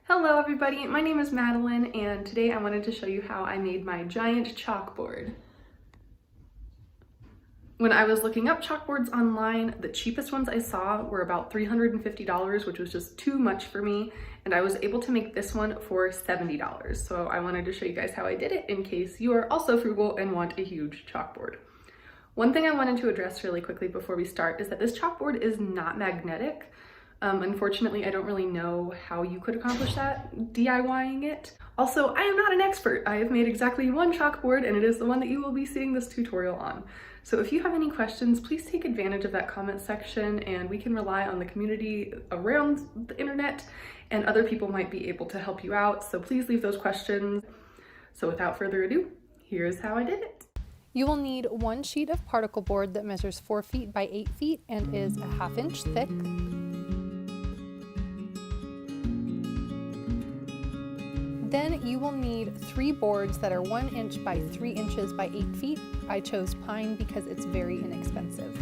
Hello everybody, my name is Madeline and today I wanted to show you how I made my giant chalkboard. When I was looking up chalkboards online, the cheapest ones I saw were about $350, which was just too much for me, and I was able to make this one for $70. So I wanted to show you guys how I did it in case you are also frugal and want a huge chalkboard. One thing I wanted to address really quickly before we start is that this chalkboard is not magnetic. Unfortunately, I don't really know how you could accomplish that DIYing it. Also, I am not an expert. I have made exactly one chalkboard and it is the one that you will be seeing this tutorial on. So if you have any questions, please take advantage of that comment section and we can rely on the community around the internet and other people might be able to help you out. So please leave those questions. So without further ado, here's how I did it. You will need one sheet of particle board that measures 4 feet by 8 feet and is a 1/2 inch thick. Then you will need 3 boards that are 1 inch by 3 inches by 8 feet. I chose pine because it's very inexpensive.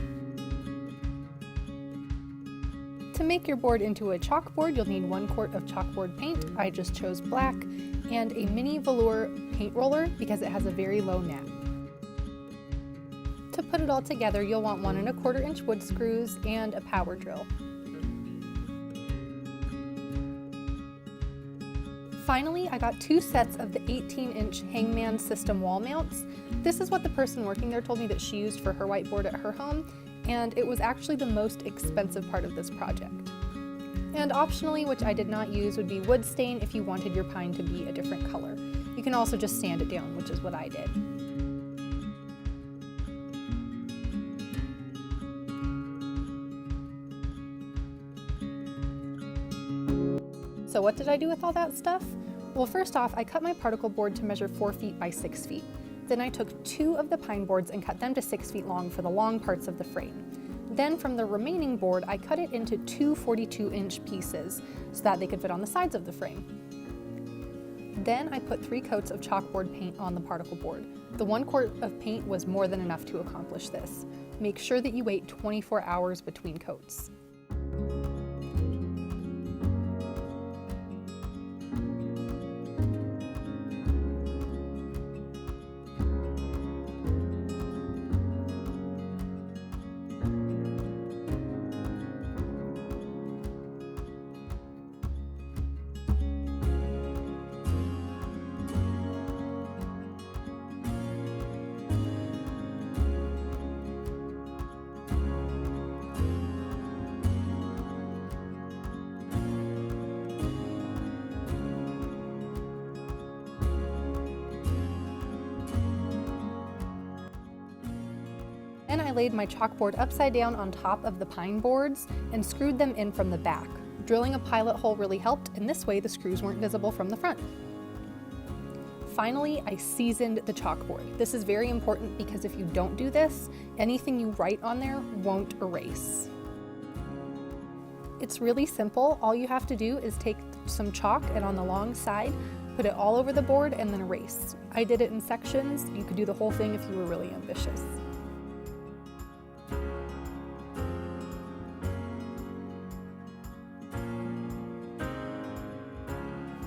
To make your board into a chalkboard, you'll need 1 quart of chalkboard paint. I just chose black, and a mini velour paint roller because it has a very low nap. To put it all together, you'll want 1 1/4 inch wood screws and a power drill. Finally, I got 2 sets of the 18-inch hangman system wall mounts. This is what the person working there told me that she used for her whiteboard at her home, and it was actually the most expensive part of this project. And optionally, which I did not use, would be wood stain if you wanted your pine to be a different color. You can also just sand it down, which is what I did. So what did I do with all that stuff? Well, first off, I cut my particle board to measure 4 feet by 6 feet. Then I took 2 of the pine boards and cut them to 6 feet long for the long parts of the frame. Then from the remaining board, I cut it into 2 42-inch pieces so that they could fit on the sides of the frame. Then I put 3 coats of chalkboard paint on the particle board. The 1 quart of paint was more than enough to accomplish this. Make sure that you wait 24 hours between coats. Then I laid my chalkboard upside down on top of the pine boards and screwed them in from the back. Drilling a pilot hole really helped, and this way the screws weren't visible from the front. Finally, I seasoned the chalkboard. This is very important because if you don't do this, anything you write on there won't erase. It's really simple. All you have to do is take some chalk and on the long side, put it all over the board and then erase. I did it in sections. You could do the whole thing if you were really ambitious.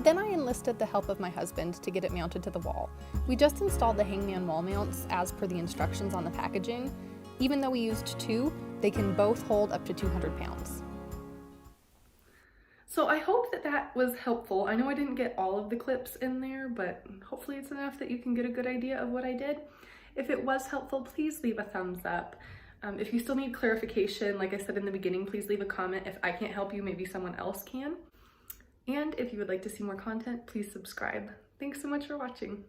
Then I enlisted the help of my husband to get it mounted to the wall. We just installed the hangman wall mounts as per the instructions on the packaging. Even though we used 2, they can both hold up to 200 pounds. So I hope that that was helpful. I know I didn't get all of the clips in there, but hopefully it's enough that you can get a good idea of what I did. If it was helpful, please leave a thumbs up. If you still need clarification, like I said in the beginning, please leave a comment. If I can't help you, maybe someone else can. And if you would like to see more content, please subscribe. Thanks so much for watching.